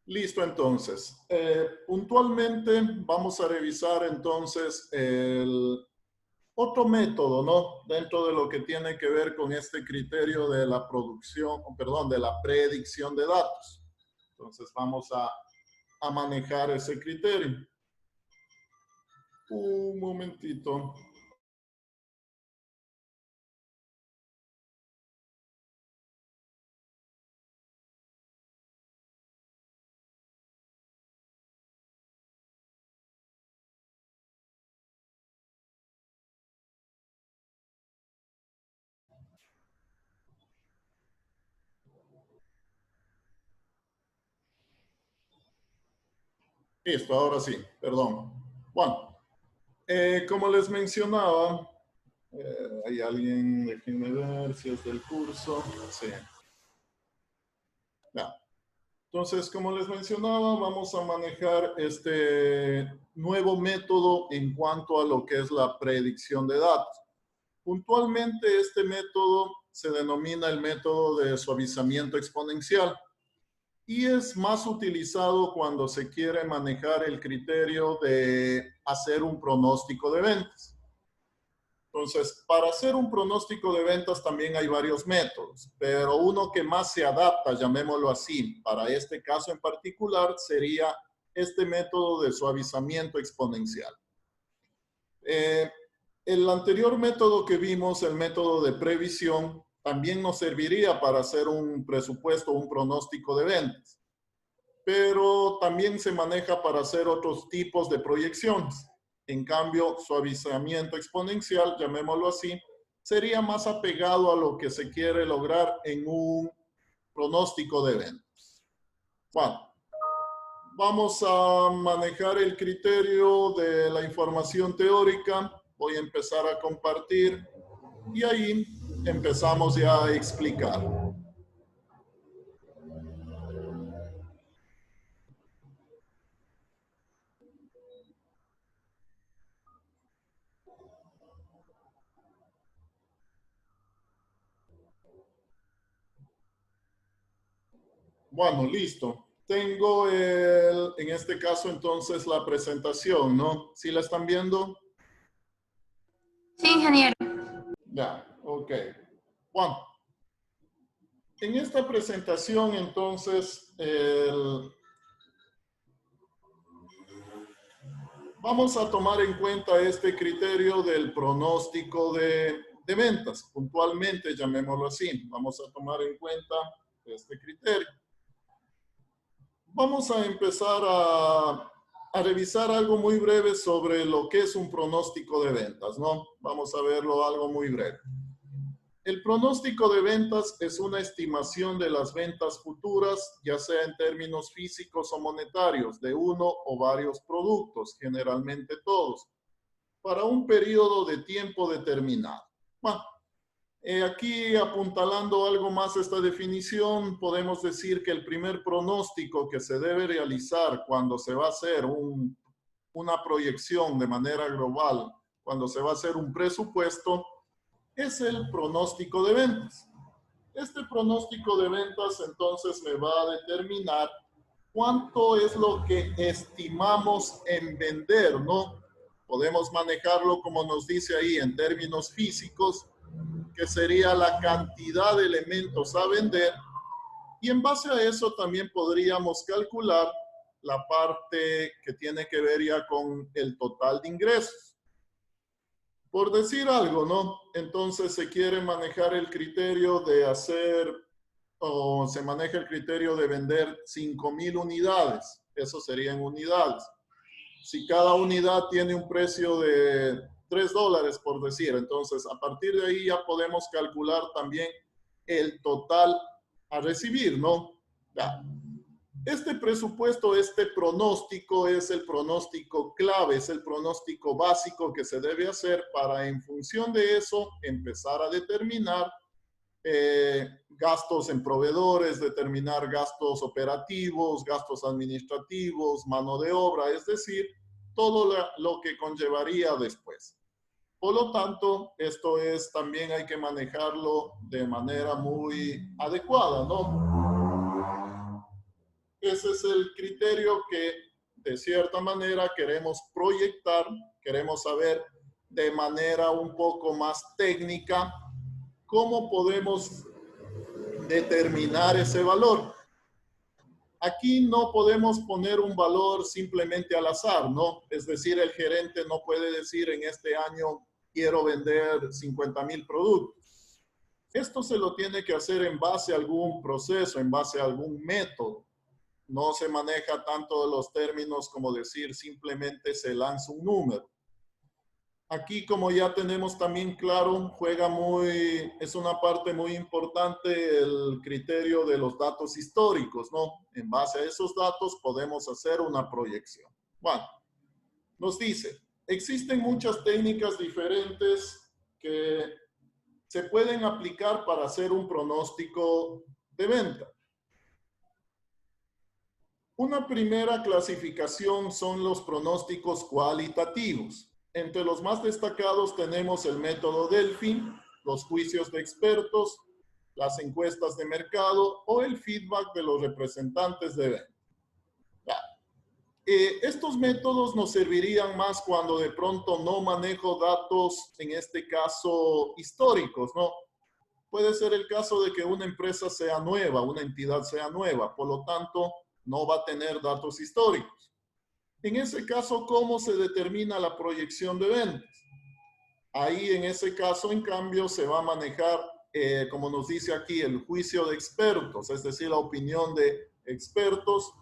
Listo, entonces. Puntualmente vamos a revisar entonces el otro método, ¿no? Dentro de lo que tiene que ver con este criterio de la producción, perdón, de la predicción de datos. Entonces vamos a manejar ese criterio. Un momentito. Listo, ahora sí, perdón. Bueno, como les mencionaba, hay alguien, déjenme ver si es del curso. Sí. Ya. Entonces, como les mencionaba, vamos a manejar este nuevo método en cuanto a lo que es la predicción de datos. Puntualmente, este método se denomina el método de suavizamiento exponencial y es más utilizado cuando se quiere manejar el criterio de hacer un pronóstico de ventas. Entonces, para hacer un pronóstico de ventas también hay varios métodos, pero uno que más se adapta, llamémoslo así, para este caso en particular, sería este método de suavizamiento exponencial. El anterior método que vimos, el método de previsión, también nos serviría para hacer un presupuesto, un pronóstico de ventas, pero también se maneja para hacer otros tipos de proyecciones. En cambio, suavizamiento exponencial, llamémoslo así, sería más apegado a lo que se quiere lograr en un pronóstico de ventas. Bueno, vamos a manejar el criterio de la información teórica. Voy a empezar a compartir y ahí empezamos ya a explicar. Bueno, listo. Tengo en este caso entonces la presentación, ¿no? ¿Sí la están viendo? Sí, ingeniero. Ya, ok. Bueno, en esta presentación entonces vamos a tomar en cuenta este criterio del pronóstico de ventas. Puntualmente, llamémoslo así. Vamos a tomar en cuenta este criterio. Vamos a empezar a revisar algo muy breve sobre lo que es un pronóstico de ventas, ¿no? Vamos a verlo algo muy breve. El pronóstico de ventas es una estimación de las ventas futuras, ya sea en términos físicos o monetarios, de uno o varios productos, generalmente todos, para un periodo de tiempo determinado. Bueno, aquí apuntalando algo más esta definición, podemos decir que el primer pronóstico que se debe realizar cuando se va a hacer una proyección de manera global, cuando se va a hacer un presupuesto, es el pronóstico de ventas. Este pronóstico de ventas entonces me va a determinar cuánto es lo que estimamos en vender, ¿no? Podemos manejarlo como nos dice ahí en términos físicos, que sería la cantidad de elementos a vender, y en base a eso también podríamos calcular la parte que tiene que ver ya con el total de ingresos. Por decir algo, ¿no? Entonces se quiere manejar el criterio de hacer, o se maneja el criterio de vender 5,000 unidades. Eso serían unidades. Si cada unidad tiene un precio de $3, por decir, entonces a partir de ahí ya podemos calcular también el total a recibir, ¿no? Ya. Este presupuesto, este pronóstico es el pronóstico clave, es el pronóstico básico que se debe hacer para en función de eso empezar a determinar gastos en proveedores, determinar gastos operativos, gastos administrativos, mano de obra, es decir, todo lo que conllevaría después. Por lo tanto, esto es también hay que manejarlo de manera muy adecuada, ¿no? ese es el criterio que de cierta manera queremos proyectar, queremos saber de manera un poco más técnica cómo podemos determinar ese valor. Aquí no podemos poner un valor simplemente al azar, ¿no? Es decir, el gerente no puede decir en este año quiero vender 50,000 productos. Esto se lo tiene que hacer en base a algún proceso, en base a algún método. No se maneja tanto los términos como decir simplemente se lanza un número. Aquí, como ya tenemos también claro, es una parte muy importante el criterio de los datos históricos, ¿no? En base a esos datos podemos hacer una proyección. Bueno, nos dice, existen muchas técnicas diferentes que se pueden aplicar para hacer un pronóstico de venta. Una primera clasificación son los pronósticos cualitativos. Entre los más destacados tenemos el método Delphi, los juicios de expertos, las encuestas de mercado o el feedback de los representantes de venta. Estos métodos nos servirían más cuando de pronto no manejo datos, en este caso históricos, ¿no? Puede ser el caso de que una empresa sea nueva, una entidad sea nueva, por lo tanto no va a tener datos históricos. En ese caso, ¿cómo se determina la proyección de ventas? Ahí en ese caso, en cambio, se va a manejar, como nos dice aquí, el juicio de expertos, es decir, la opinión de expertos.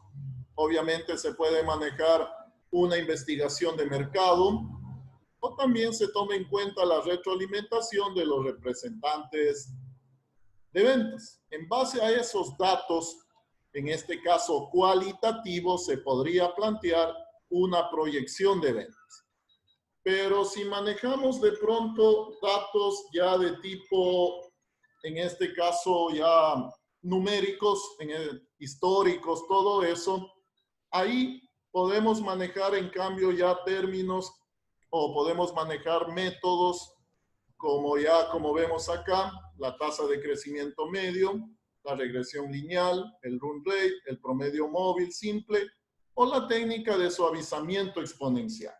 Obviamente se puede manejar una investigación de mercado o también se toma en cuenta la retroalimentación de los representantes de ventas. En base a esos datos, en este caso cualitativo, se podría plantear una proyección de ventas. Pero si manejamos de pronto datos ya de tipo, en este caso ya numéricos, históricos, todo eso, ahí podemos manejar en cambio ya términos o podemos manejar métodos como vemos acá, la tasa de crecimiento medio, la regresión lineal, el run rate, el promedio móvil simple o la técnica de suavizamiento exponencial.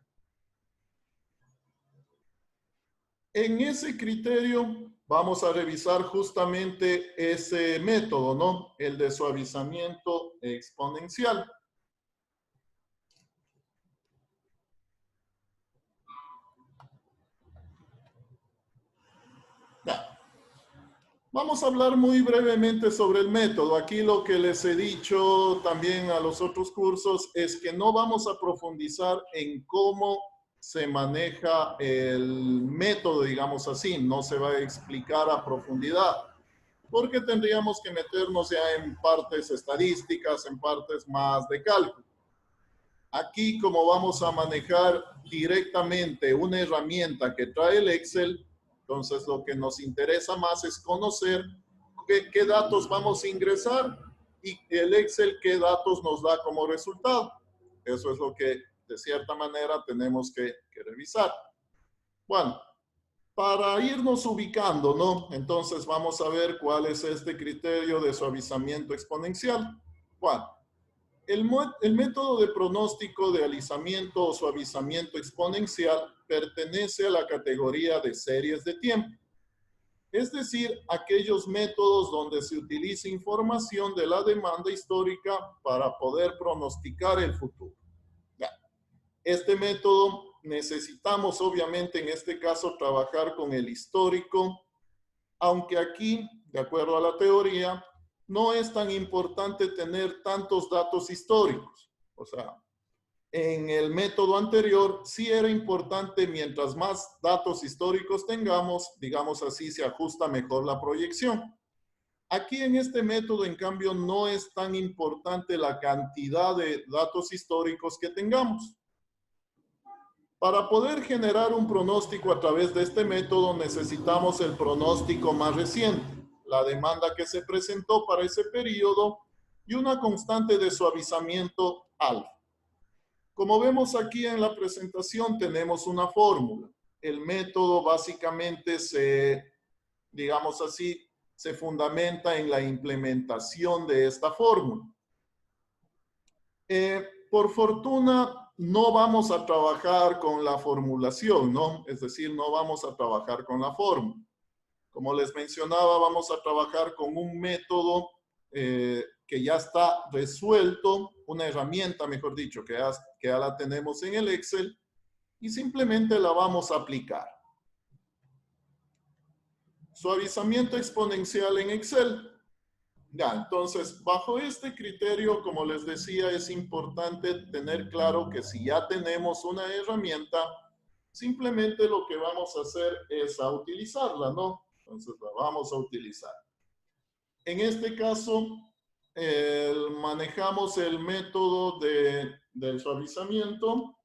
En ese criterio vamos a revisar justamente ese método, ¿no? El de suavizamiento exponencial. Vamos a hablar muy brevemente sobre el método. Aquí lo que les he dicho también a los otros cursos es que no vamos a profundizar en cómo se maneja el método, digamos así. No se va a explicar a profundidad, porque tendríamos que meternos ya en partes estadísticas, en partes más de cálculo. Aquí, como vamos a manejar directamente una herramienta que trae el Excel, entonces lo que nos interesa más es conocer qué datos vamos a ingresar y el Excel qué datos nos da como resultado. Eso es lo que de cierta manera tenemos que revisar. Bueno, para irnos ubicando, ¿no? Entonces vamos a ver cuál es este criterio de suavizamiento exponencial. Bueno, el método de pronóstico de alisamiento o suavizamiento exponencial pertenece a la categoría de series de tiempo. Es decir, aquellos métodos donde se utiliza información de la demanda histórica para poder pronosticar el futuro. Este método necesitamos obviamente en este caso trabajar con el histórico, aunque aquí, de acuerdo a la teoría, no es tan importante tener tantos datos históricos. O sea, en el método anterior sí era importante, mientras más datos históricos tengamos, digamos así, se ajusta mejor la proyección. Aquí en este método, en cambio, no es tan importante la cantidad de datos históricos que tengamos. Para poder generar un pronóstico a través de este método necesitamos el pronóstico más reciente, la demanda que se presentó para ese periodo y una constante de suavizamiento alfa. Como vemos aquí en la presentación tenemos una fórmula. El método básicamente digamos así, se fundamenta en la implementación de esta fórmula. Por fortuna, no vamos a trabajar con la formulación, ¿no? Es decir, no vamos a trabajar con la fórmula. Como les mencionaba, vamos a trabajar con un método que ya está resuelto, una herramienta, mejor dicho, que ya la tenemos en el Excel y simplemente la vamos a aplicar. Suavizamiento exponencial en Excel. Ya, entonces, bajo este criterio, como les decía, es importante tener claro que si ya tenemos una herramienta, simplemente lo que vamos a hacer es a utilizarla, ¿no? Entonces, la vamos a utilizar. En este caso, manejamos el método del suavizamiento.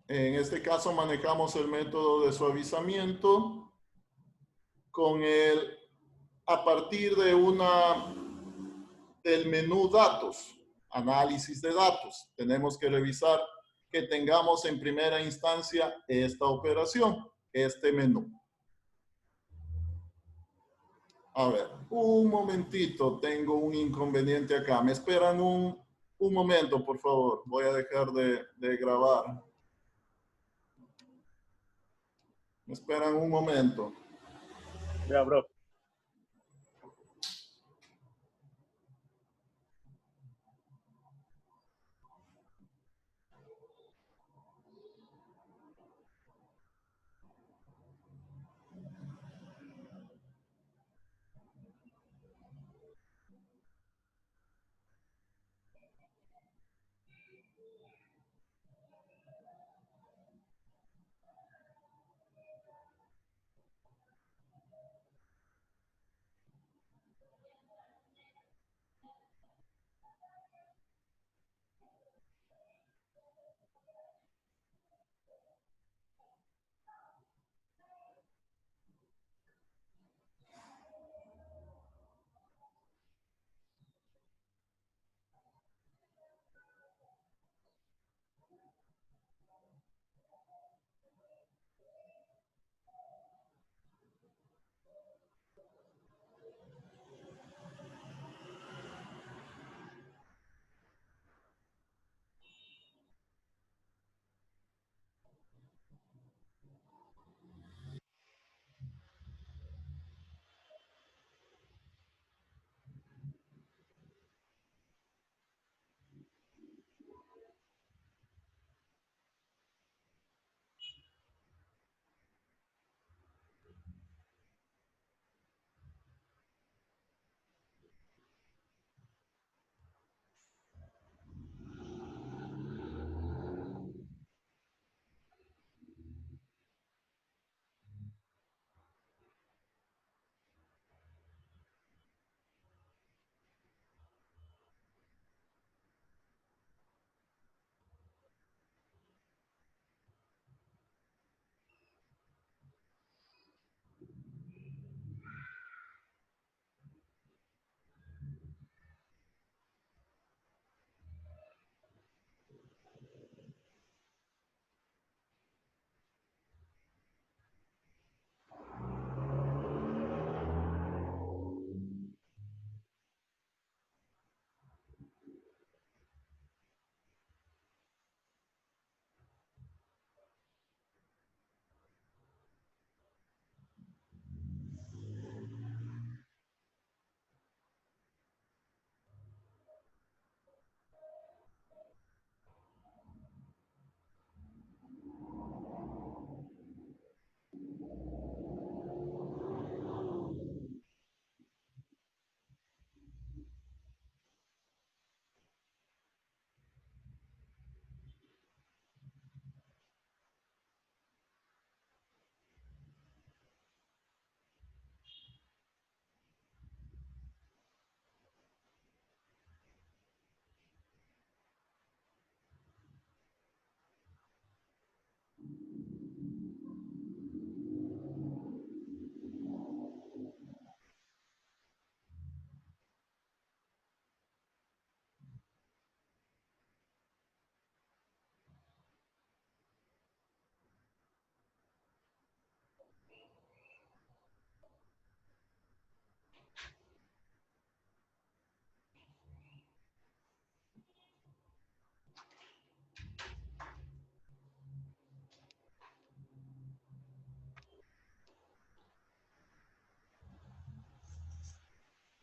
En este caso, manejamos el método de suavizamiento a partir del menú datos, análisis de datos. Tenemos que revisar que tengamos en primera instancia esta operación, este menú. A ver, un momentito, tengo un inconveniente acá. Me esperan un momento, por favor. Voy a dejar de grabar. Me esperan un momento. Ya, bro.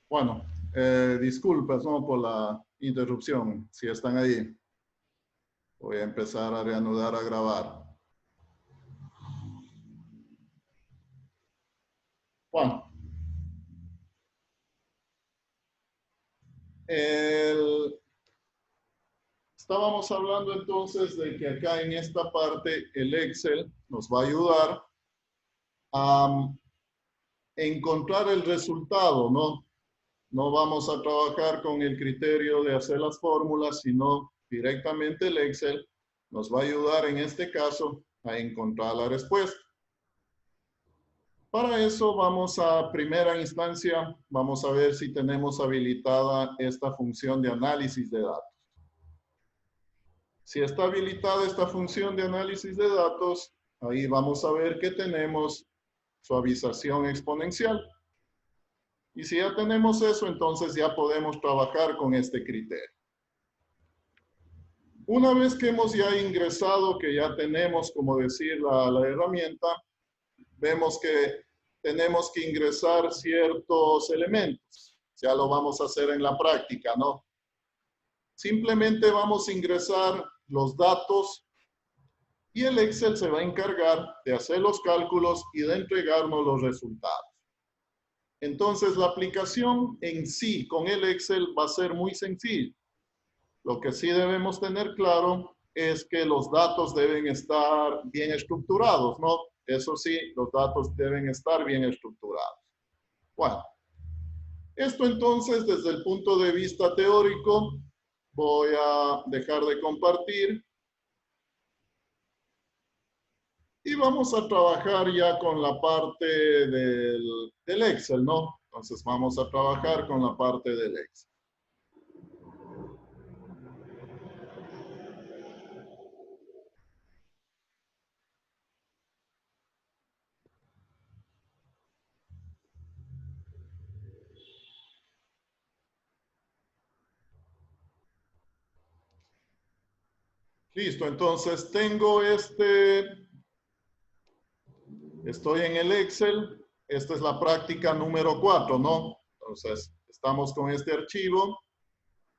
Bueno, disculpas, ¿no? Por la interrupción, si están ahí. Voy a empezar a reanudar a grabar. Bueno. Estábamos hablando entonces de que acá en esta parte el Excel nos va a ayudar a encontrar el resultado, ¿no? No vamos a trabajar con el criterio de hacer las fórmulas, sino directamente el Excel nos va a ayudar en este caso a encontrar la respuesta. Para eso vamos a primera instancia, vamos a ver si tenemos habilitada esta función de análisis de datos. Si está habilitada esta función de análisis de datos, ahí vamos a ver que tenemos suavización exponencial. Y si ya tenemos eso, entonces ya podemos trabajar con este criterio. Una vez que hemos ya ingresado, que ya tenemos, como decir, la herramienta, vemos que tenemos que ingresar ciertos elementos. Ya lo vamos a hacer en la práctica, ¿no? Simplemente vamos a ingresar los datos y el Excel se va a encargar de hacer los cálculos y de entregarnos los resultados. Entonces, la aplicación en sí con el Excel va a ser muy sencilla. Lo que sí debemos tener claro es que los datos deben estar bien estructurados, ¿no? Eso sí, los datos deben estar bien estructurados. Bueno, esto entonces desde el punto de vista teórico, voy a dejar de compartir. Y vamos a trabajar ya con la parte del Excel, ¿no? Entonces vamos a trabajar con la parte del Excel. Listo, entonces tengo estoy en el Excel, esta es la práctica número 4, ¿no? Entonces, estamos con este archivo,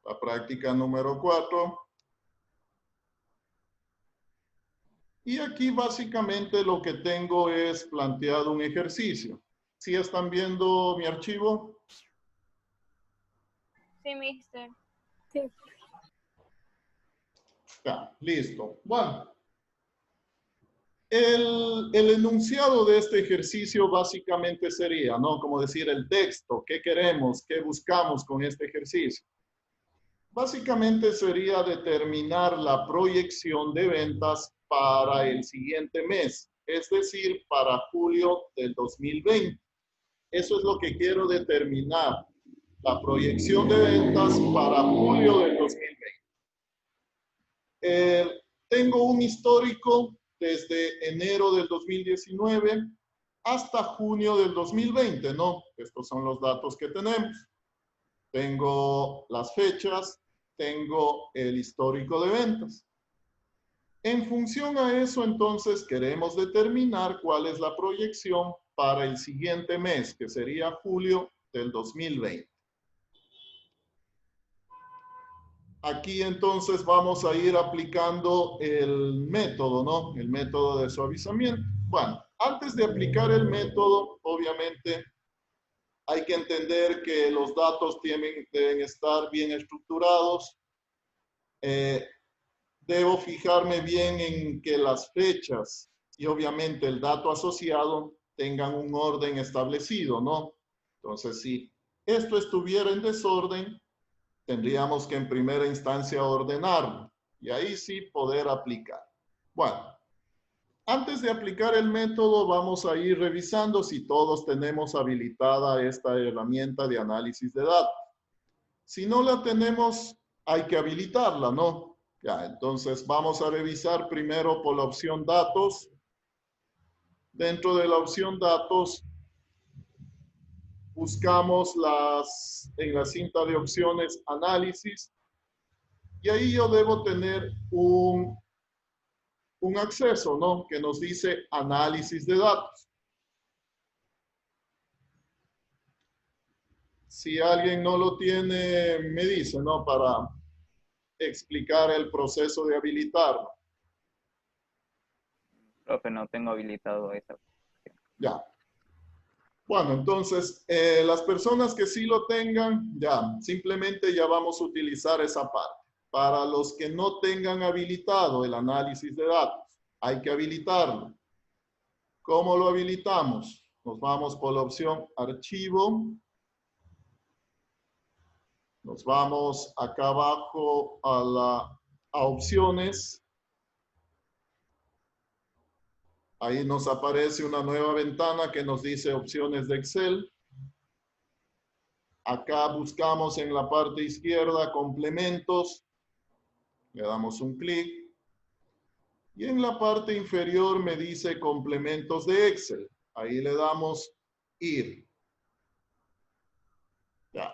la práctica número 4. Y aquí básicamente lo que tengo es planteado un ejercicio. ¿Sí están viendo mi archivo? Sí, mister. Sí. Ya, listo. Bueno. El enunciado de este ejercicio básicamente sería, ¿no? Como decir el texto, ¿qué queremos? ¿Qué buscamos con este ejercicio? Básicamente sería determinar la proyección de ventas para el siguiente mes, es decir, para julio del 2020. Eso es lo que quiero determinar, la proyección de ventas para julio del 2020. Tengo un histórico desde enero del 2019 hasta junio del 2020, ¿no? Estos son los datos que tenemos. Tengo las fechas, tengo el histórico de ventas. En función a eso, entonces, queremos determinar cuál es la proyección para el siguiente mes, que sería julio del 2020. Aquí entonces vamos a ir aplicando el método, ¿no? El método de suavizamiento. Bueno, antes de aplicar el método, obviamente, hay que entender que los datos deben estar bien estructurados. Debo fijarme bien en que las fechas y obviamente el dato asociado tengan un orden establecido, ¿no? Entonces, si esto estuviera en desorden, tendríamos que en primera instancia ordenarlo y ahí sí poder aplicar. Bueno, antes de aplicar el método vamos a ir revisando si todos tenemos habilitada esta herramienta de análisis de datos. Si no la tenemos, hay que habilitarla, ¿no? Ya, entonces vamos a revisar primero por la opción datos. Dentro de la opción datos, buscamos en la cinta de opciones análisis y ahí yo debo tener un acceso, ¿no? Que nos dice análisis de datos. Si alguien no lo tiene, me dice, ¿no? Para explicar el proceso de habilitarlo. Profe, no tengo habilitado esa. Ya. Bueno, entonces, las personas que sí lo tengan, ya, simplemente ya vamos a utilizar esa parte. Para los que no tengan habilitado el análisis de datos, hay que habilitarlo. ¿Cómo lo habilitamos? Nos vamos por la opción Archivo. Nos vamos acá abajo a Opciones. Ahí nos aparece una nueva ventana que nos dice Opciones de Excel. Acá buscamos en la parte izquierda Complementos. Le damos un clic. Y en la parte inferior me dice Complementos de Excel. Ahí le damos Ir. Ya.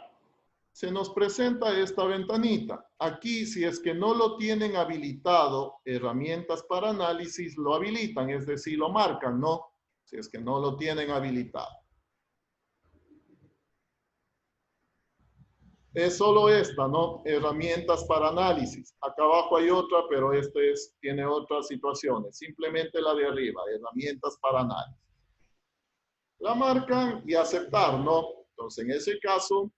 Se nos presenta esta ventanita. Aquí, si es que no lo tienen habilitado, herramientas para análisis lo habilitan, es decir, lo marcan, ¿no? Si es que no lo tienen habilitado. Es solo esta, ¿no? Herramientas para análisis. Acá abajo hay otra, pero tiene otras situaciones. Simplemente la de arriba, herramientas para análisis. La marcan y aceptar, ¿no? Entonces, en ese caso,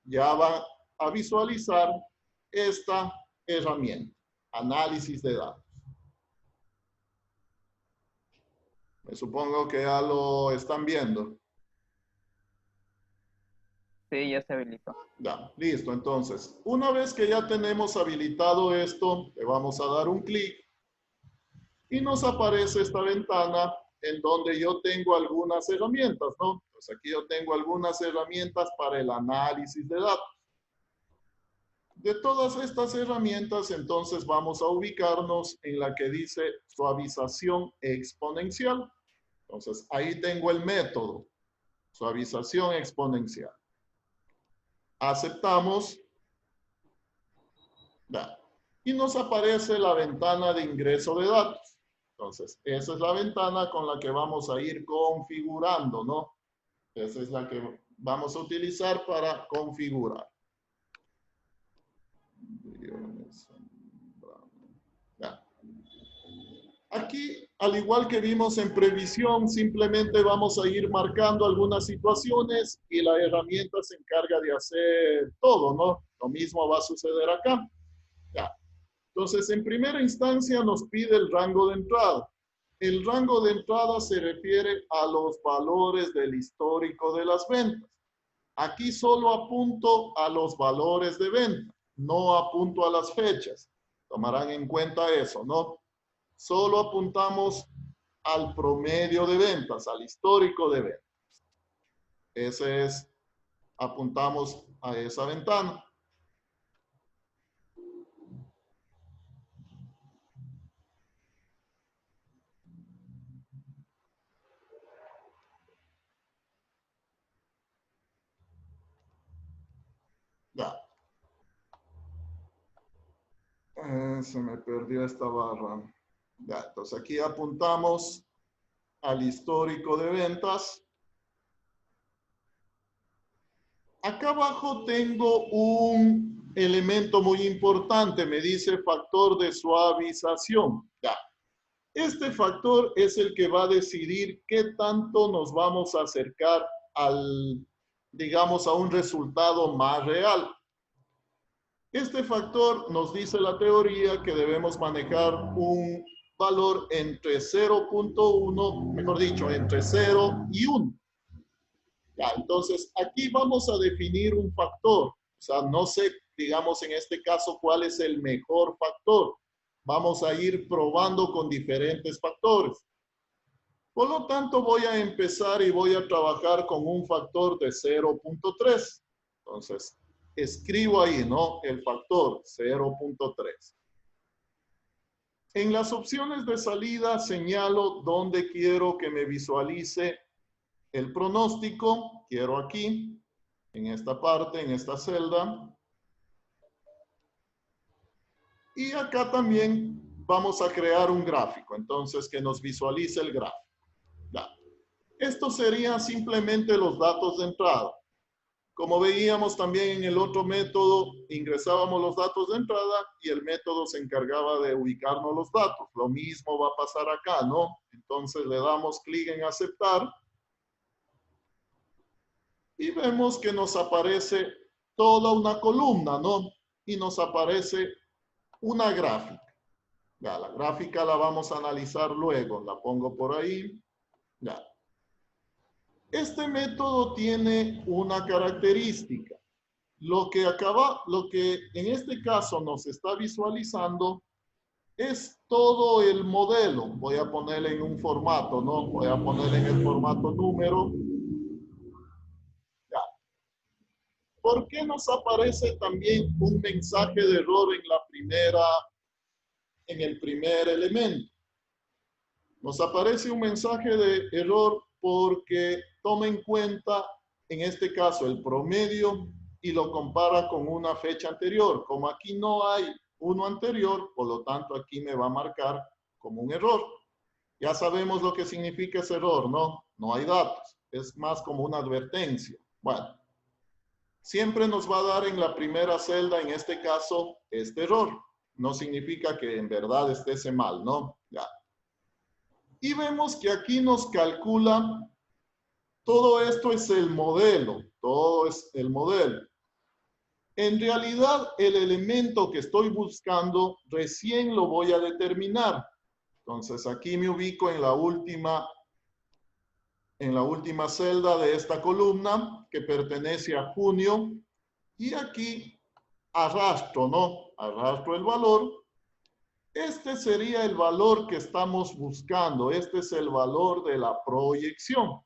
ya va a visualizar esta herramienta, análisis de datos. Me supongo que ya lo están viendo. Sí, ya se habilitó. Ya, listo. Entonces, una vez que ya tenemos habilitado esto, le vamos a dar un clic y nos aparece esta ventana en donde yo tengo algunas herramientas, ¿no? Pues aquí yo tengo algunas herramientas para el análisis de datos. De todas estas herramientas, entonces vamos a ubicarnos en la que dice suavización exponencial. Entonces, ahí tengo el método, suavización exponencial. Aceptamos. Ya. Y nos aparece la ventana de ingreso de datos. Entonces, esa es la ventana con la que vamos a ir configurando, ¿no? Esa es la que vamos a utilizar para configurar. Ya. Aquí, al igual que vimos en previsión, simplemente vamos a ir marcando algunas situaciones y la herramienta se encarga de hacer todo, ¿no? Lo mismo va a suceder acá. Ya. Entonces, en primera instancia nos pide el rango de entrada. El rango de entrada se refiere a los valores del histórico de las ventas. Aquí solo apunto a los valores de venta, no apunto a las fechas. Tomarán en cuenta eso, ¿no? Solo apuntamos al promedio de ventas, al histórico de ventas. Apuntamos a esa ventana. Ya. Se me perdió esta barra. Ya, entonces aquí apuntamos al histórico de ventas. Acá abajo tengo un elemento muy importante, me dice factor de suavización. Ya. Este factor es el que va a decidir qué tanto nos vamos a acercar digamos, a un resultado más real. Este factor nos dice la teoría que debemos manejar un valor entre 0.1, mejor dicho, entre 0 y 1. Ya, entonces, aquí vamos a definir un factor. O sea, no sé, digamos, en este caso, cuál es el mejor factor. Vamos a ir probando con diferentes factores. Por lo tanto, voy a empezar y voy a trabajar con un factor de 0.3. Entonces, escribo ahí, ¿no? El factor 0.3. En las opciones de salida señalo dónde quiero que me visualice el pronóstico. Quiero aquí, en esta parte, en esta celda. Y acá también vamos a crear un gráfico, entonces que nos visualice el gráfico. Ya. Estos serían simplemente los datos de entrada. Como veíamos también en el otro método, ingresábamos los datos de entrada y el método se encargaba de ubicarnos los datos. Lo mismo va a pasar acá, ¿no? Entonces le damos clic en aceptar y vemos que nos aparece toda una columna, ¿no? Y nos aparece una gráfica. Ya, la gráfica la vamos a analizar luego. La pongo por ahí. Ya. Este método tiene una característica. Lo que en este caso nos está visualizando es todo el modelo. Voy a ponerle en un formato, ¿no? Voy a ponerle en el formato número. Ya. ¿Por qué nos aparece también un mensaje de error en el primer elemento? Nos aparece un mensaje de error porque toma en cuenta, en este caso, el promedio y lo compara con una fecha anterior. Como aquí no hay uno anterior, por lo tanto aquí me va a marcar como un error. Ya sabemos lo que significa ese error, ¿no? No hay datos. Es más como una advertencia. Bueno, siempre nos va a dar en la primera celda, en este caso, este error. No significa que en verdad esté mal, ¿no? Ya. Y vemos que aquí nos calcula, todo esto es el modelo, todo es el modelo. En realidad, el elemento que estoy buscando recién lo voy a determinar. Entonces, aquí me ubico en la última celda de esta columna que pertenece a junio. Y aquí arrastro, ¿no? Arrastro el valor. Este sería el valor que estamos buscando. Este es el valor de la proyección.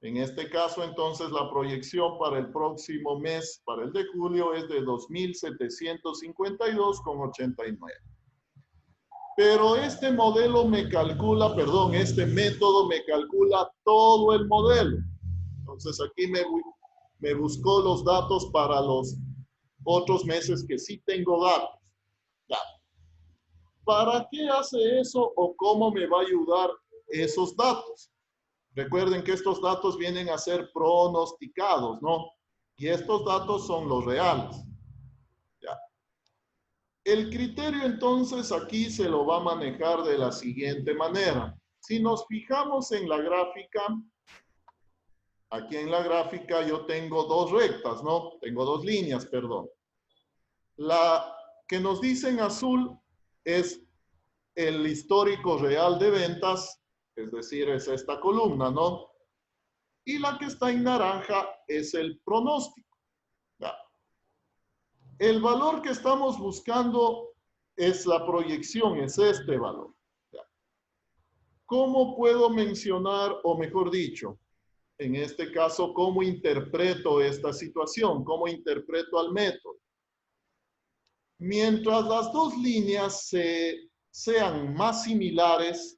En este caso, entonces, la proyección para el próximo mes, para el de julio, es de 2.752,89. Pero este modelo me calcula, perdón, este método me calcula todo el modelo. Entonces, aquí me buscó los datos para los otros meses que sí tengo datos. Ya. ¿Para qué hace eso o cómo me va a ayudar esos datos? Recuerden que estos datos vienen a ser pronosticados, ¿no? Y estos datos son los reales. Ya. El criterio entonces aquí se lo va a manejar de la siguiente manera. Si nos fijamos en la gráfica, aquí en la gráfica yo tengo dos rectas, ¿no? Tengo dos líneas, perdón. La que nos dice en azul es el histórico real de ventas, es decir, es esta columna, ¿no? Y la que está en naranja es el pronóstico. Ya. El valor que estamos buscando es la proyección, es este valor. Ya. ¿Cómo puedo mencionar, o mejor dicho, en este caso, cómo interpreto esta situación? ¿Cómo interpreto al método? Mientras las dos líneas sean más similares,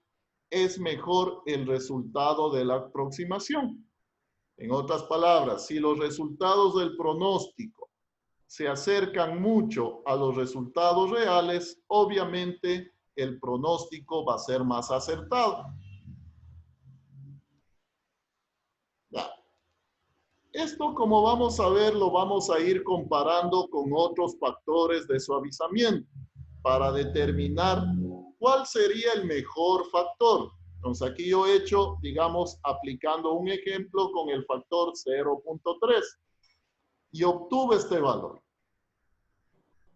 es mejor el resultado de la aproximación. En otras palabras, si los resultados del pronóstico se acercan mucho a los resultados reales, obviamente el pronóstico va a ser más acertado. Ya. Esto, como vamos a ver, lo vamos a ir comparando con otros factores de suavizamiento para determinar cuál sería el mejor factor. Entonces aquí yo he hecho, digamos, aplicando un ejemplo con el factor 0.3 y obtuve este valor.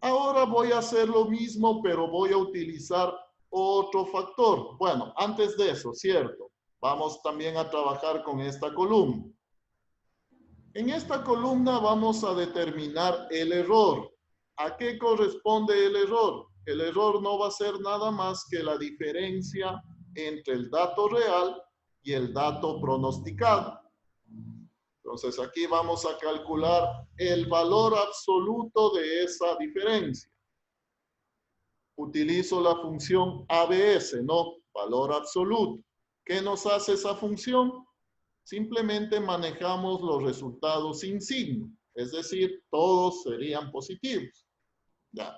Ahora voy a hacer lo mismo, pero voy a utilizar otro factor. Bueno, antes de eso, cierto, vamos también a trabajar con esta columna. En esta columna vamos a determinar el error. ¿A qué corresponde el error? El error no va a ser nada más que la diferencia entre el dato real y el dato pronosticado. Entonces aquí vamos a calcular el valor absoluto de esa diferencia. Utilizo la función ABS, ¿no? Valor absoluto. ¿Qué nos hace esa función? Simplemente manejamos los resultados sin signo, es decir, todos serían positivos. Ya.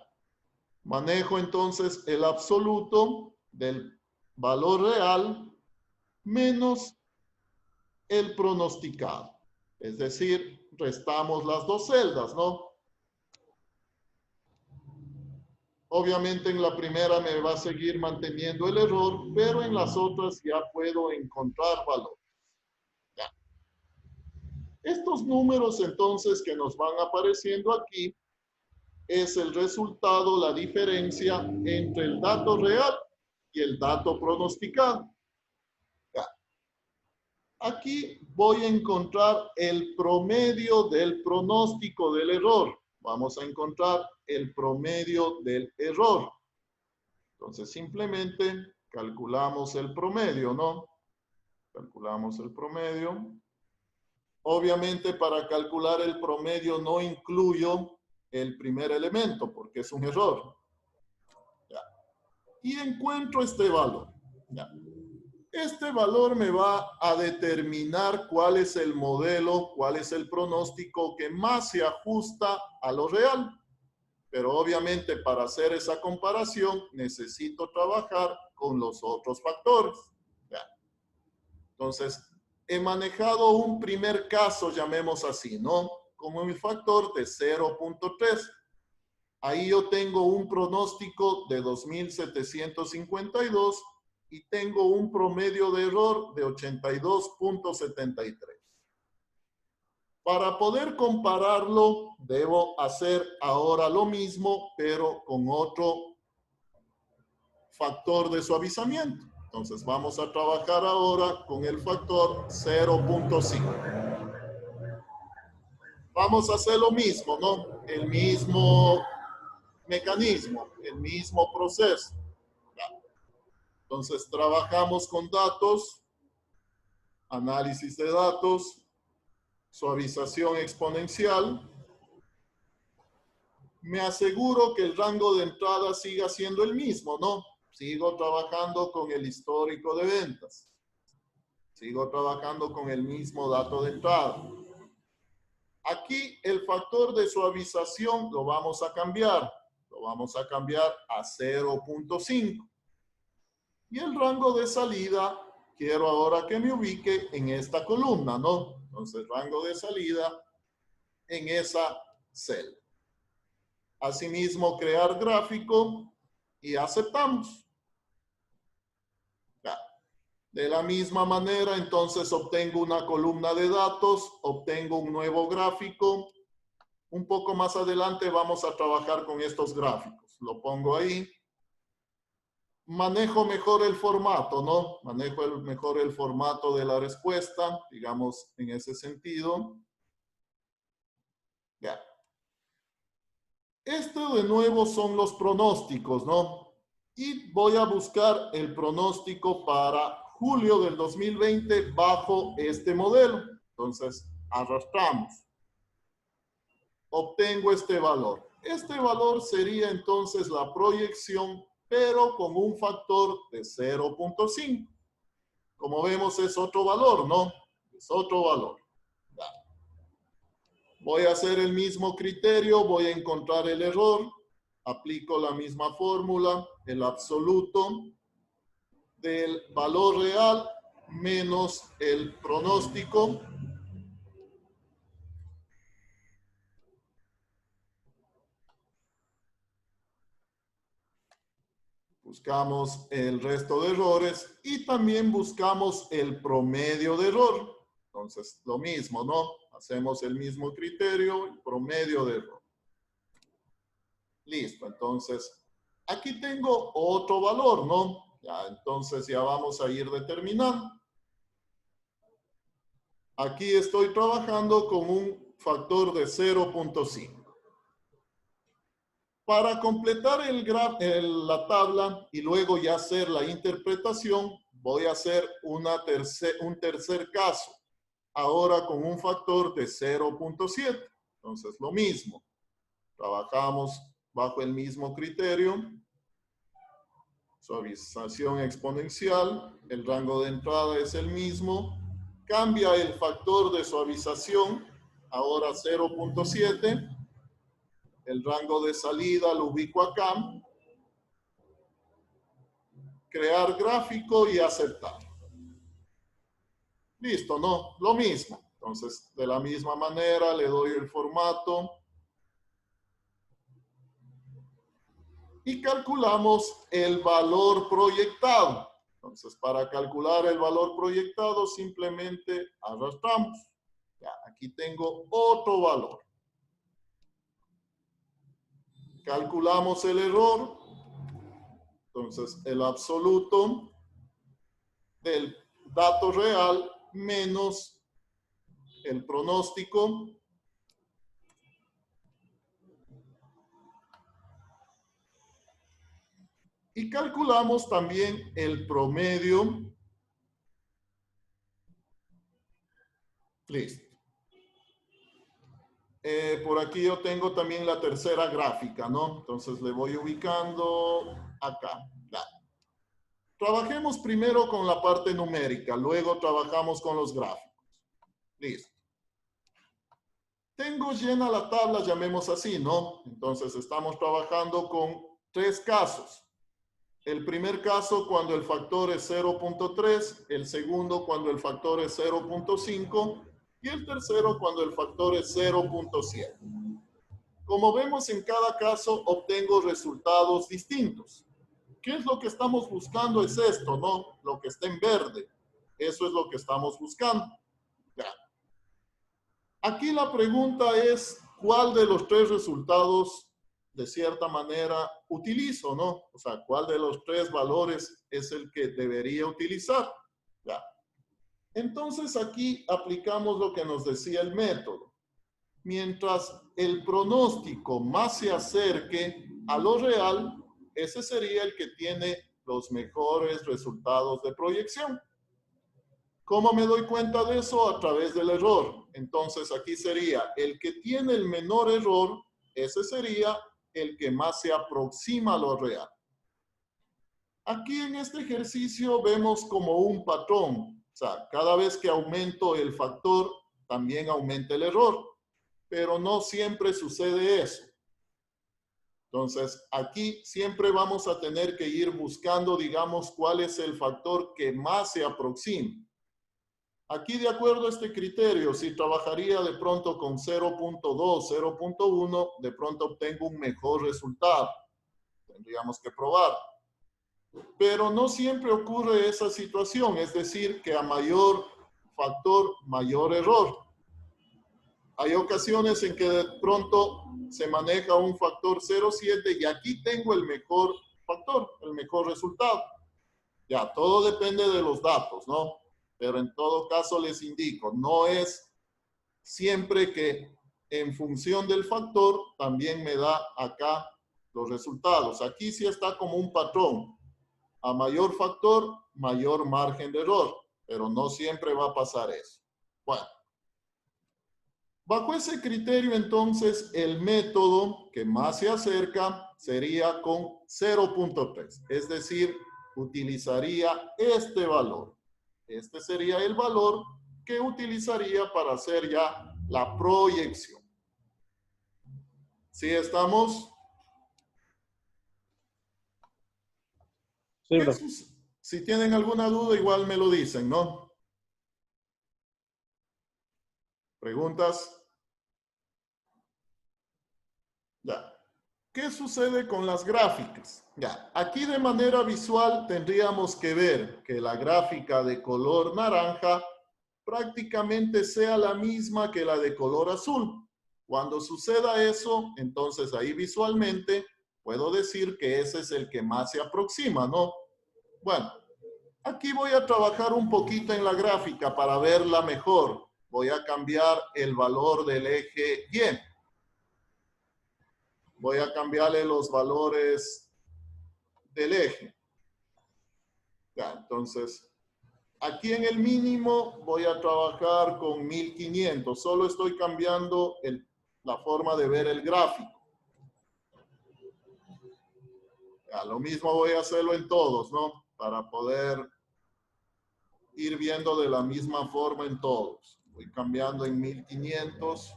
Manejo entonces el absoluto del valor real menos el pronosticado. Es decir, restamos las dos celdas, ¿no? Obviamente en la primera me va a seguir manteniendo el error, pero en las otras ya puedo encontrar valor. Ya. Estos números entonces que nos van apareciendo aquí es el resultado, la diferencia entre el dato real y el dato pronosticado. Ya. Aquí voy a encontrar el promedio del pronóstico del error. Vamos a encontrar el promedio del error. Entonces, simplemente calculamos el promedio, ¿no? Calculamos el promedio. Obviamente, para calcular el promedio no incluyo el primer elemento, porque es un error. Ya. Y encuentro este valor. Ya. Este valor me va a determinar cuál es el modelo, cuál es el pronóstico que más se ajusta a lo real. Pero obviamente para hacer esa comparación necesito trabajar con los otros factores. Ya. Entonces, he manejado un primer caso, llamemos así, ¿no? Como mi factor de 0.3. Ahí yo tengo un pronóstico de 2.752 y tengo un promedio de error de 82.73. Para poder compararlo, debo hacer ahora lo mismo, pero con otro factor de suavizamiento. Entonces vamos a trabajar ahora con el factor 0.5. Vamos a hacer lo mismo, ¿no? El mismo mecanismo, el mismo proceso. Entonces trabajamos con datos, análisis de datos, suavización exponencial. Me aseguro que el rango de entrada siga siendo el mismo, ¿no? Sigo trabajando con el histórico de ventas. Sigo trabajando con el mismo dato de entrada. Aquí el factor de suavización lo vamos a cambiar. Lo vamos a cambiar a 0.5. Y el rango de salida, quiero ahora que me ubique en esta columna, ¿no? Entonces, rango de salida en esa celda. Asimismo, crear gráfico y aceptamos. Ya. De la misma manera, entonces obtengo una columna de datos, obtengo un nuevo gráfico. Un poco más adelante vamos a trabajar con estos gráficos. Lo pongo ahí. Manejo mejor el formato, ¿no? Manejo mejor el formato de la respuesta, digamos, en ese sentido. Ya. Esto de nuevo son los pronósticos, ¿no? Y voy a buscar el pronóstico para julio del 2020 bajo este modelo. Entonces, arrastramos. Obtengo este valor. Este valor sería entonces la proyección, pero con un factor de 0.5. Como vemos, es otro valor, ¿no? Es otro valor. Ya. Voy a hacer el mismo criterio, voy a encontrar el error, aplico la misma fórmula, el absoluto del valor real menos el pronóstico. Buscamos el resto de errores y también buscamos el promedio de error. Entonces, lo mismo, ¿no? Hacemos el mismo criterio, el promedio de error. Listo, entonces, aquí tengo otro valor, ¿no? Ya, entonces ya vamos a ir determinando. Aquí estoy trabajando con un factor de 0.5. Para completar la tabla y luego ya hacer la interpretación, voy a hacer un tercer caso. Ahora con un factor de 0.7. Entonces, lo mismo. Trabajamos bajo el mismo criterio. Suavización exponencial. El rango de entrada es el mismo. Cambia el factor de suavización. Ahora 0.7. El rango de salida lo ubico acá. Crear gráfico y aceptar. Listo, ¿no? Lo mismo. Entonces, de la misma manera, le doy el formato. Y calculamos el valor proyectado. Entonces, para calcular el valor proyectado, simplemente arrastramos. Ya, aquí tengo otro valor. Calculamos el error. Entonces, el absoluto del dato real menos el pronóstico. Y calculamos también el promedio. Listo. Por aquí yo tengo también la tercera gráfica, ¿no? Entonces le voy ubicando acá. Ya. Trabajemos primero con la parte numérica, luego trabajamos con los gráficos. Listo. Tengo llena la tabla, llamemos así, ¿no? Entonces estamos trabajando con 3 casos. El primer caso cuando el factor es 0.3, el segundo cuando el factor es 0.5 y el tercero cuando el factor es 0.7. Como vemos en cada caso obtengo resultados distintos. ¿Qué es lo que estamos buscando? Es esto, ¿no? Lo que está en verde. Eso es lo que estamos buscando. Ya. Aquí la pregunta es, ¿cuál de los 3 resultados de cierta manera utilizo, no? O sea, ¿cuál de los 3 valores es el que debería utilizar? Ya. Entonces aquí aplicamos lo que nos decía el método. Mientras el pronóstico más se acerque a lo real, ese sería el que tiene los mejores resultados de proyección. ¿Cómo me doy cuenta de eso? A través del error. Entonces aquí sería el que tiene el menor error, ese sería el que más se aproxima a lo real. Aquí en este ejercicio vemos como un patrón. O sea, cada vez que aumento el factor, también aumenta el error. Pero no siempre sucede eso. Entonces, aquí siempre vamos a tener que ir buscando, digamos, cuál es el factor que más se aproxima. Aquí, de acuerdo a este criterio, si trabajaría de pronto con 0.2, 0.1, de pronto obtengo un mejor resultado. Tendríamos que probar. Pero no siempre ocurre esa situación, es decir, que a mayor factor, mayor error. Hay ocasiones en que de pronto se maneja un factor 0.7 y aquí tengo el mejor factor, el mejor resultado. Ya, todo depende de los datos, ¿no? Pero en todo caso les indico, no es siempre que en función del factor también me da acá los resultados. Aquí sí está como un patrón. A mayor factor, mayor margen de error, pero no siempre va a pasar eso. Bueno. Bajo ese criterio, entonces, el método que más se acerca sería con 0.3, es decir, utilizaría este valor. Este sería el valor que utilizaría para hacer ya la proyección. ¿Sí estamos? Sí, bro. Si tienen alguna duda, igual me lo dicen, ¿no? ¿Preguntas? Ya. ¿Qué sucede con las gráficas? Ya, aquí de manera visual tendríamos que ver que la gráfica de color naranja prácticamente sea la misma que la de color azul. Cuando suceda eso, entonces ahí visualmente puedo decir que ese es el que más se aproxima, ¿no? Bueno, aquí voy a trabajar un poquito en la gráfica para verla mejor. Voy a cambiar el valor del eje Y. Voy a cambiarle los valores del eje. Ya, entonces, aquí en el mínimo voy a trabajar con 1500. Solo estoy cambiando la forma de ver el gráfico. Ya, lo mismo voy a hacerlo en todos, ¿no? Para poder ir viendo de la misma forma en todos. Voy cambiando en 1500.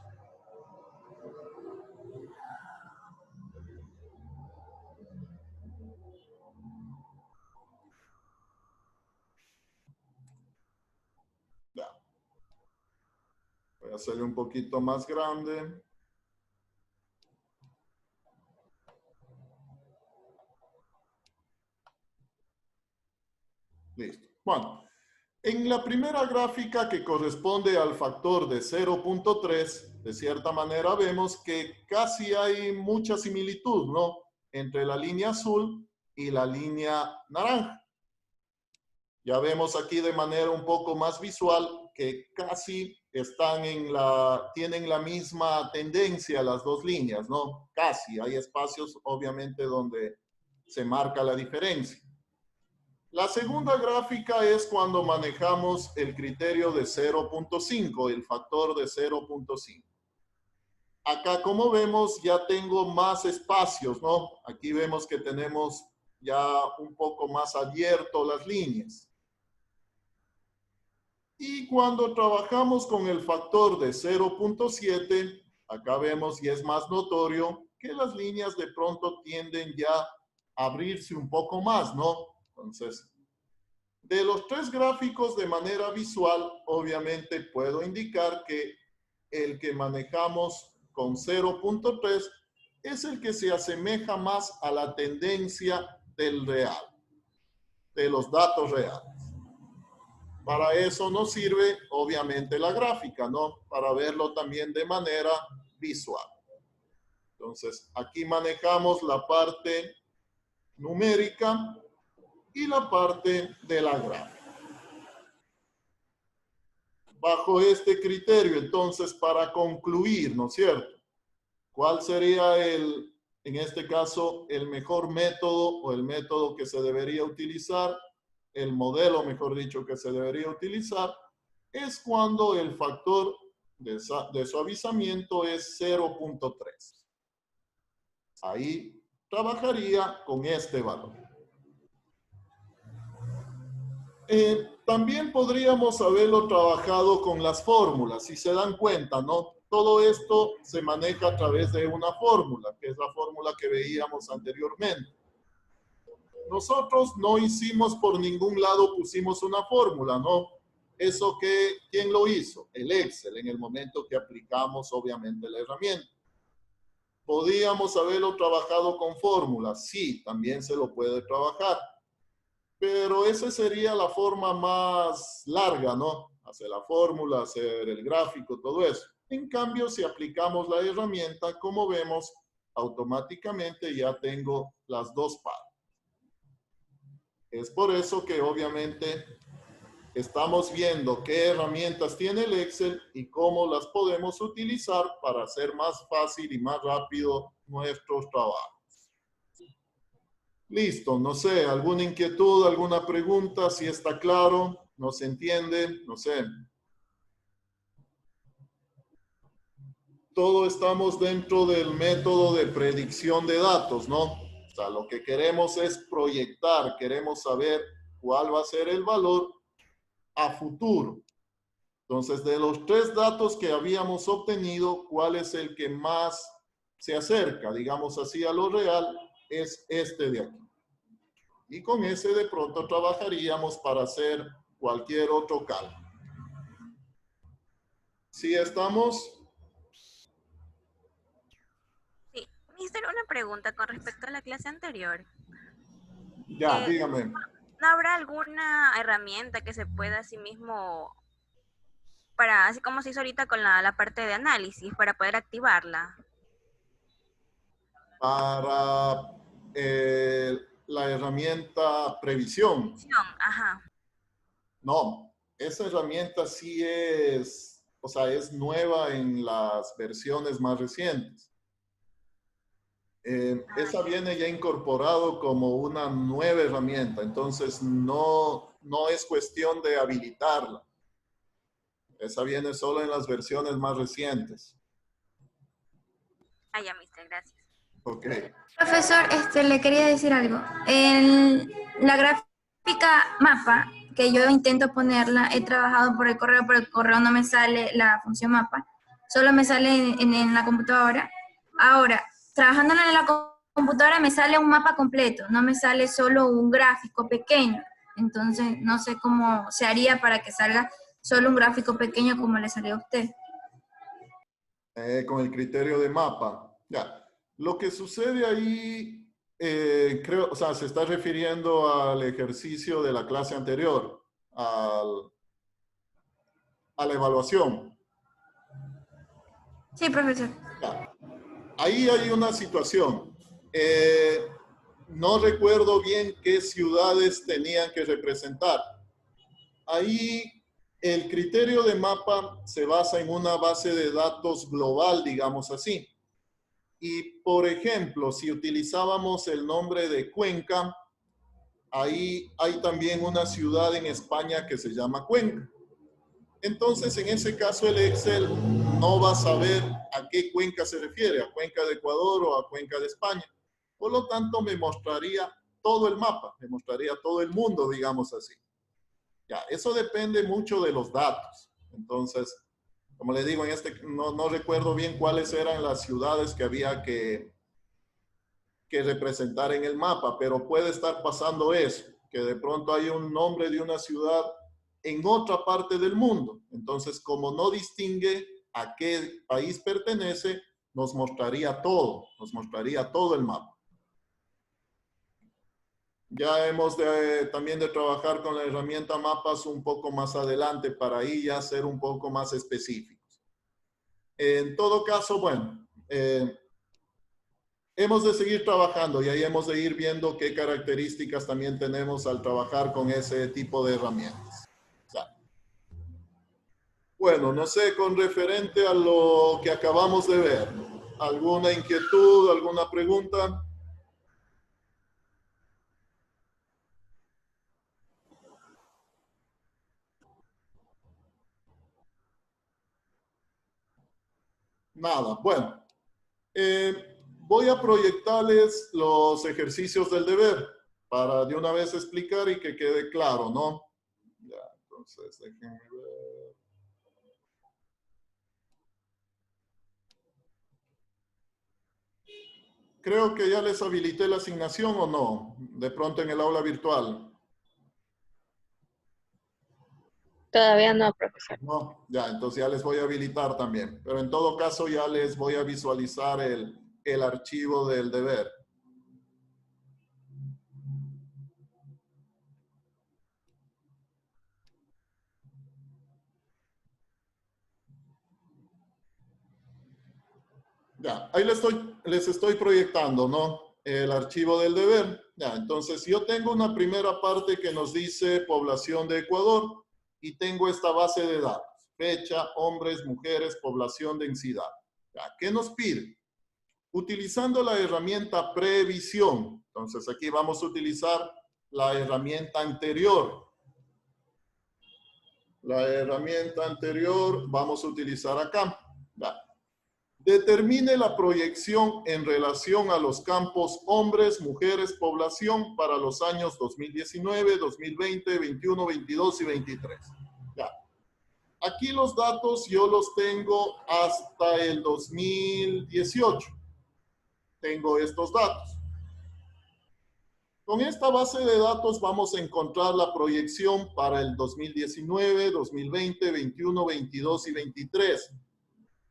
Ya. Voy a hacerle un poquito más grande. Listo. Bueno, en la primera gráfica que corresponde al factor de 0.3, de cierta manera vemos que casi hay mucha similitud, ¿no? Entre la línea azul y la línea naranja. Ya vemos aquí de manera un poco más visual que casi tienen la misma tendencia las dos líneas, ¿no? Casi. Hay espacios, obviamente, donde se marca la diferencia. La segunda gráfica es cuando manejamos el criterio de 0.5, el factor de 0.5. Acá, como vemos, ya tengo más espacios, ¿no? Aquí vemos que tenemos ya un poco más abierto las líneas. Y cuando trabajamos con el factor de 0.7, acá vemos y es más notorio que las líneas de pronto tienden ya a abrirse un poco más, ¿no? Entonces, de los tres gráficos de manera visual, obviamente puedo indicar que el que manejamos con 0.3 es el que se asemeja más a la tendencia del real, de los datos reales. Para eso nos sirve, obviamente, la gráfica, ¿no? Para verlo también de manera visual. Entonces, aquí manejamos la parte numérica y la parte de la gráfica. Bajo este criterio, entonces, para concluir, ¿no es cierto? ¿Cuál sería en este caso, el mejor método o el método que se debería utilizar? El modelo, mejor dicho, que se debería utilizar es cuando el factor de suavizamiento es 0.3. Ahí trabajaría con este valor. También podríamos haberlo trabajado con las fórmulas, si se dan cuenta, ¿no? Todo esto se maneja a través de una fórmula, que es la fórmula que veíamos anteriormente. Nosotros no hicimos por ningún lado, pusimos una fórmula, ¿no? Eso ¿quién lo hizo? El Excel, en el momento que aplicamos, obviamente, la herramienta. ¿Podíamos haberlo trabajado con fórmulas? Sí, también se lo puede trabajar. Pero esa sería la forma más larga, ¿no? Hacer la fórmula, hacer el gráfico, todo eso. En cambio, si aplicamos la herramienta, como vemos, automáticamente ya tengo las dos partes. Es por eso que obviamente estamos viendo qué herramientas tiene el Excel y cómo las podemos utilizar para hacer más fácil y más rápido nuestros trabajos. Listo, no sé, ¿alguna inquietud, alguna pregunta? Si está claro, no se entiende, no sé. Todo estamos dentro del método de predicción de datos, ¿no? O sea, lo que queremos es proyectar, queremos saber cuál va a ser el valor a futuro. Entonces, de los tres datos que habíamos obtenido, ¿cuál es el que más se acerca, digamos así, a lo real? Es este de aquí. Y con ese de pronto trabajaríamos para hacer cualquier otro cálculo. ¿Sí estamos? Sí, mister, una pregunta con respecto a la clase anterior. Ya, dígame. ¿No habrá alguna herramienta que se pueda así mismo, así como se hizo ahorita con la parte de análisis, para poder activarla? Para la herramienta previsión. Ajá. No, esa herramienta sí es, o sea, es nueva en las versiones más recientes. Esa viene ya incorporado como una nueva herramienta, entonces no es cuestión de habilitarla. Esa viene solo en las versiones más recientes. Ah, ya, mister, gracias. Ok. Profesor, le quería decir algo. En la gráfica mapa, que yo intento ponerla, he trabajado por el correo no me sale la función mapa, solo me sale en la computadora. Ahora, trabajando en la computadora me sale un mapa completo, no me sale solo un gráfico pequeño. Entonces, no sé cómo se haría para que salga solo un gráfico pequeño como le salió a usted. Con el criterio de mapa. Ya. Lo que sucede ahí, creo, o sea, se está refiriendo al ejercicio de la clase anterior, a la evaluación. Sí, profesor. Ya. Ahí hay una situación. No recuerdo bien qué ciudades tenían que representar. Ahí el criterio de mapa se basa en una base de datos global, digamos así. Y, por ejemplo, si utilizábamos el nombre de Cuenca, ahí hay también una ciudad en España que se llama Cuenca. Entonces, en ese caso, el Excel no va a saber a qué cuenca se refiere, a Cuenca de Ecuador o a Cuenca de España. Por lo tanto, me mostraría todo el mapa, me mostraría todo el mundo, digamos así. Ya, eso depende mucho de los datos. Entonces, como les digo, no recuerdo bien cuáles eran las ciudades que había que representar en el mapa, pero puede estar pasando eso, que de pronto hay un nombre de una ciudad en otra parte del mundo. Entonces, como no distingue a qué país pertenece, nos mostraría todo el mapa. Ya hemos también de trabajar con la herramienta mapas un poco más adelante para ahí ya ser un poco más específicos. En todo caso, bueno, hemos de seguir trabajando y ahí hemos de ir viendo qué características también tenemos al trabajar con ese tipo de herramientas. O sea, bueno, no sé, con referente a lo que acabamos de ver, ¿alguna inquietud, alguna pregunta? Nada, bueno. Voy a proyectarles los ejercicios del deber para de una vez explicar y que quede claro, ¿no? Ya, entonces, déjenme ver. Creo que ya les habilité la asignación o no, de pronto en el aula virtual. Todavía no, profesor. No, ya, entonces ya les voy a habilitar también. Pero en todo caso ya les voy a visualizar el archivo del deber. Ya, ahí les estoy proyectando, ¿no? El archivo del deber. Ya, entonces yo tengo una primera parte que nos dice población de Ecuador y tengo esta base de datos. Fecha, hombres, mujeres, población, densidad. Ya, ¿qué nos pide? Utilizando la herramienta previsión. Entonces aquí vamos a utilizar la herramienta anterior. La herramienta anterior vamos a utilizar acá. Ya. Determine la proyección en relación a los campos hombres, mujeres, población para los años 2019, 2020, 21, 22 y 23. Ya. Aquí los datos yo los tengo hasta el 2018. Tengo estos datos. Con esta base de datos vamos a encontrar la proyección para el 2019, 2020, 21, 22 y 23.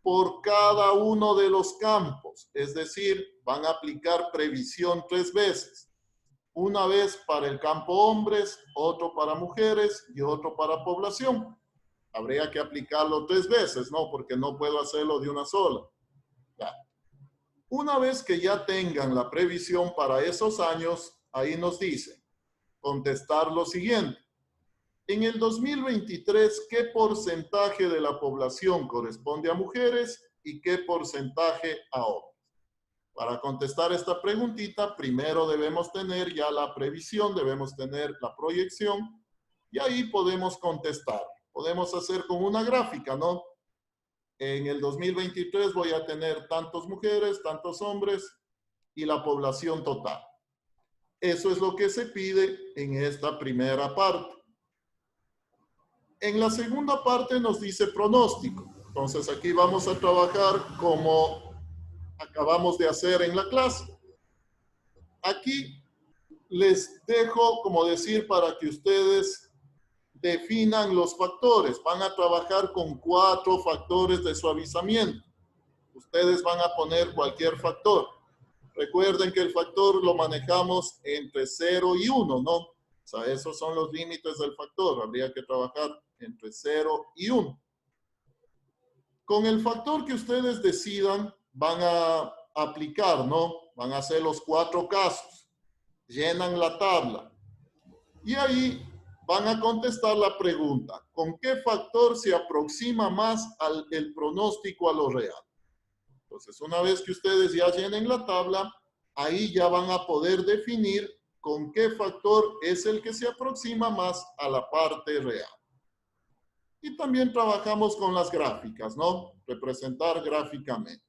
Por cada uno de los campos, es decir, van a aplicar previsión 3 veces. Una vez para el campo hombres, otro para mujeres y otro para población. Habría que aplicarlo 3 veces, ¿no? Porque no puedo hacerlo de una sola. Ya. Una vez que ya tengan la previsión para esos años, ahí nos dice, contestar lo siguiente. En el 2023, ¿qué porcentaje de la población corresponde a mujeres y qué porcentaje a hombres? Para contestar esta preguntita, primero debemos tener ya la previsión, debemos tener la proyección y ahí podemos contestar. Podemos hacer con una gráfica, ¿no? En el 2023 voy a tener tantas mujeres, tantos hombres y la población total. Eso es lo que se pide en esta primera parte. En la segunda parte nos dice pronóstico. Entonces aquí vamos a trabajar como acabamos de hacer en la clase. Aquí les dejo, como decir, para que ustedes definan los factores. Van a trabajar con 4 factores de suavizamiento. ustedes van a poner cualquier factor. Recuerden que el factor lo manejamos entre 0 y 1, ¿no? O sea, esos son los límites del factor. Habría que trabajar entre 0 y 1. Con el factor que ustedes decidan, van a aplicar, ¿no? Van a hacer los 4 casos. Llenan la tabla. Y ahí van a contestar la pregunta: ¿con qué factor se aproxima más el pronóstico a lo real? Entonces, una vez que ustedes ya llenen la tabla, ahí ya van a poder definir con qué factor es el que se aproxima más a la parte real. Y también trabajamos con las gráficas, ¿no? Representar gráficamente.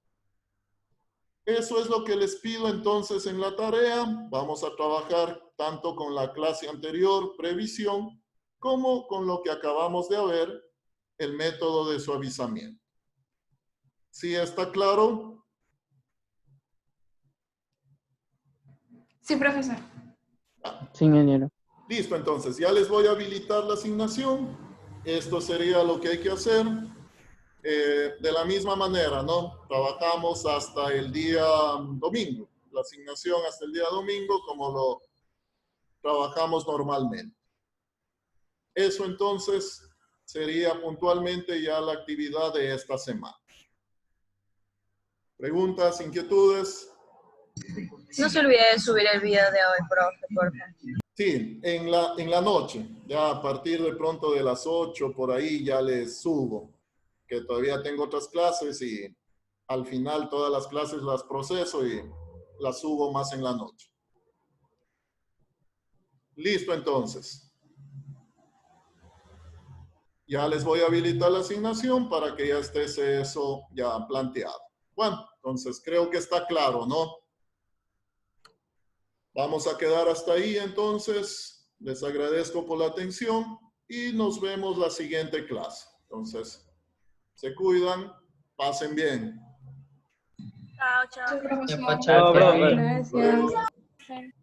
Eso es lo que les pido entonces en la tarea. Vamos a trabajar tanto con la clase anterior, previsión, como con lo que acabamos de ver, el método de suavizamiento. ¿Sí está claro? Sí, profesor. Sí, ingeniero. Listo, entonces ya les voy a habilitar la asignación. Esto sería lo que hay que hacer. De la misma manera, ¿no? Trabajamos hasta el día domingo. La asignación hasta el día domingo como lo trabajamos normalmente. Eso entonces sería puntualmente ya la actividad de esta semana. ¿Preguntas, inquietudes? No se olvide de subir el video de hoy, profe, por favor. Sí, en la noche, ya a partir de pronto de las 8 por ahí ya les subo, que todavía tengo otras clases y al final todas las clases las proceso y las subo más en la noche. Listo entonces. Ya les voy a habilitar la asignación para que ya esté eso ya planteado. Bueno, entonces creo que está claro, ¿no? Vamos a quedar hasta ahí entonces. Les agradezco por la atención y nos vemos la siguiente clase. Entonces, se cuidan, pasen bien. Chao, chao. Sí, profesor. Chao, profe. Gracias.